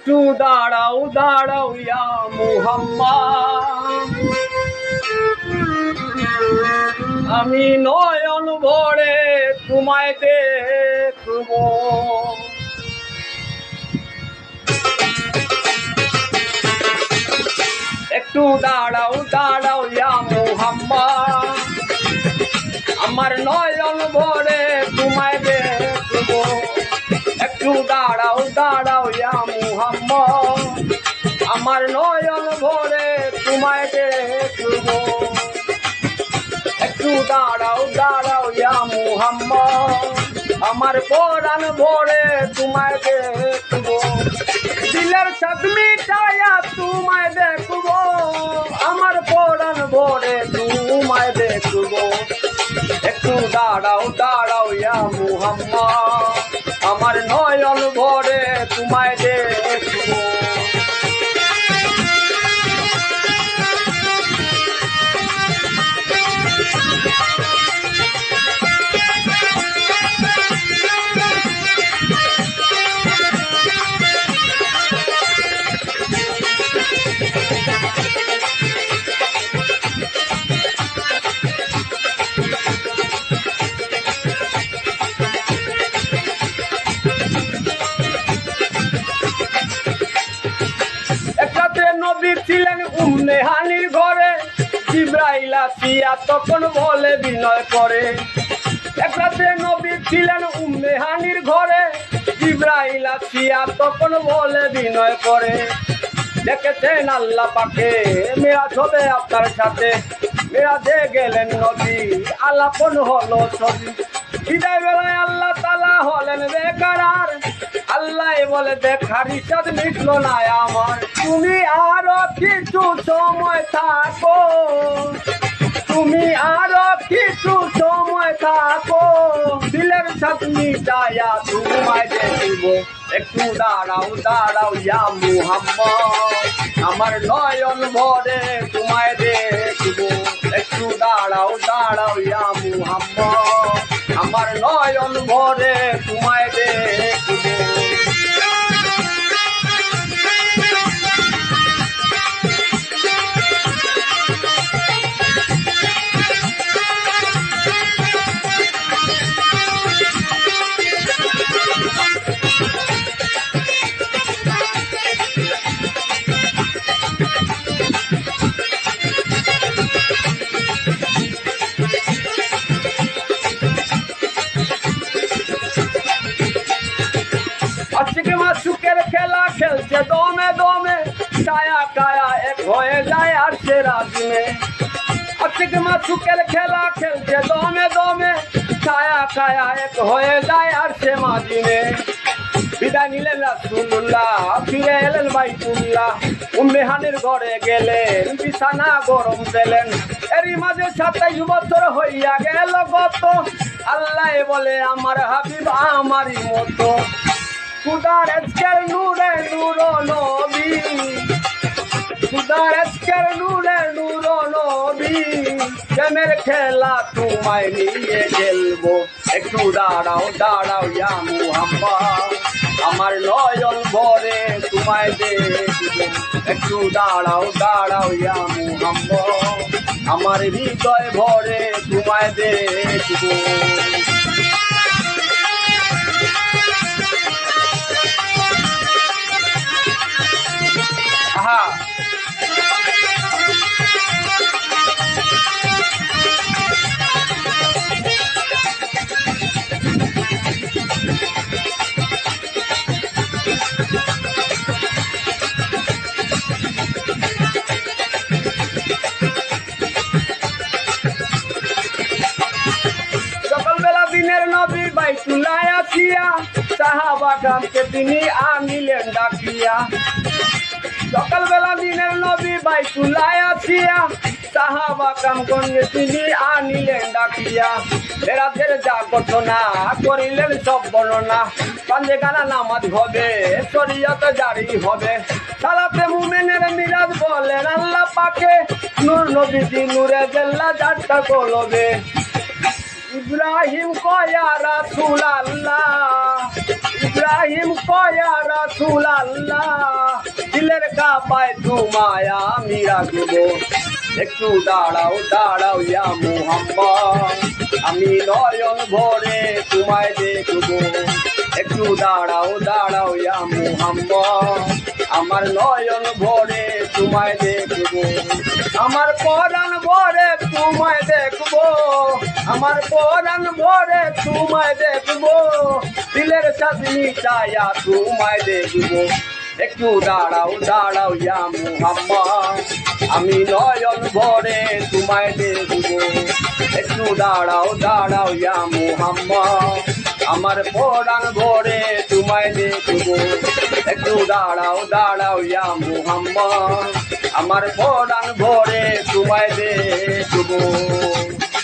একটু দাঁড়াও দাঁড়াও ইয়া মুহাম্মদ, আমি নয়ন ভরে তোমায় দেখব। একটু দাঁড়াও দাঁড়াও ইয়া মুহাম্মদ, আমার নয়ন ভরে তোমায় দেখব। একটু দাঁড়াও দাঁড়াও ইয়া মুহাম্মদ, আমার নয়ন ভরে তোমায় দেখব। একটু দাঁড়াও দাঁড়াও ইয়া মুহাম্মদ, আমার পরাণ ভরে তোমায় দেখব। দিলের সাথ মিটাইয়া তোমায় দেখব, আমার পরাণ ভরে তোমায় দেখব। একটু দাঁড়াও দাঁড়াও ইয়া মুহাম্মদ, আমার নয়ন ভরে তোমায় দেখব। নবী ছিলেন উম্মে হানির ঘরে, জিবরাইল আসিয়া তখন বলে বিনয় করে। এক রাতে নবী ছিলেন উম্মে হানির ঘরে, জিবরাইল আসিয়া তখন বলে বিনয় করে। দেখেছেন আল্লাহ পাকে মেরাজ হবে আপনার সাথে, মেরাজে গেলেন নবী আলাপন হলো ছবি। বিদায় বেলায় আল্লাহ তাআলা হলেন বেকারার, আল্লাহ বলে দেখার ইচ্ছা মিটল না আমার। তুমি আরো কিছু সময় থাকো, তুমি আরো কিছু সময় থাকো, দিলের সাথে মিটাইয়া তোমায় দেখব। একটু দাঁড়াও দাঁড়াও ইয়া মুহাম্মদ, আমার নয়ন ভরে তোমায় দেখব। একটু দাঁড়াও দাঁড়াও ইয়া মুহাম্মদ, আমার নয়ন ভরে তোমায় দেখব। সুখের খেলা খেলছে দমে দমে, ছায়া কায়া এক হয়ে যায় আর সে রাজমে। আশিক মা সুখের খেলা খেলছে দমে দমে, ছায়া কায়া এক হয়ে যায় আর সে মাজিমে। বিদায় নিলেন রাসূলুল্লাহ, ফিরে এলেন বাইতুল্লাহ। উম্মে হানির ঘরে গেলেন, বিছানা গরম দিলেন। এরই মাঝে 27 বছর হইয়া গেল গত, আল্লাহ বলে আমার হাবিব আমারই মতো। খুদার আজকের নূরে নূর নবী, খুদার আজকের নূরে নূর নবী, প্রেমের খেলা তোমায় নিয়ে খেলবো। একটু দাঁড়াও দাঁড়াও ইয়া মুহাম্মদ, আমার নয়ন ভরে তোমায় দেখব। একটু দাঁড়াও দাঁড়াও ইয়া মুহাম্মদ, আমার হৃদয় ভরে তোমায় দেখব। সকালবেলা দিনের নবী বাইতুল্লাহ আসিয়া, সাহাবা গ্রামকে তিনি আনিলেন ডাকিয়া। সকালবেলা দিনের নবী বাইতুল্লাহ আসিয়া, সাহাবা গ্রামগণকে তিনি আনিলেন ডাকিয়া। মেরাজের যা ঘটনা করিলেন সব বর্ণনা, পাঞ্জে গানা নামাজ হবে, শরীয়ত জারি হবে। সালাতে মুমিনের মিরাজ বলেন আল্লাহ পাকে, নূর নবীজি নূরে জেল্লা যাত্রা কলবে। ইব্রাহিম কয়া রাসূল আল্লাহ, ইব্রাহিম কয়া রাসূল আল্লাহ দিলের কাবায় তোমায় আমি রাখবো একটু দাঁড়াও দাঁড়াও ইয়া মুহাম্মদ আমি নয়ন ভরে তোমায় দেখবো একটু দাঁড়াও দাঁড়াও ইয়া মুহাম্মদ আমার নয়ন ভরে তোমায় দেখবো আমার পরাণ ভরে তোমায় দেখবো আমার পরাণ ভরে তোমায় দেখবো দিলের চাঁদনি চায়া তোমায় দেখবো একটু দাঁড়াও দাঁড়াও ইয়া মুহাম্মদ আমি নয়ন ভরে তোমায় দেখবো একটু দাঁড়াও দাঁড়াও ইয়া মুহাম্মদ আমার পরাণ ভরে তোমায় দেখবো একটু দাঁড়াও দাঁড়াও ইয়া মুহাম্মদ আমার পরাণ ভরে তোমায় দেখবো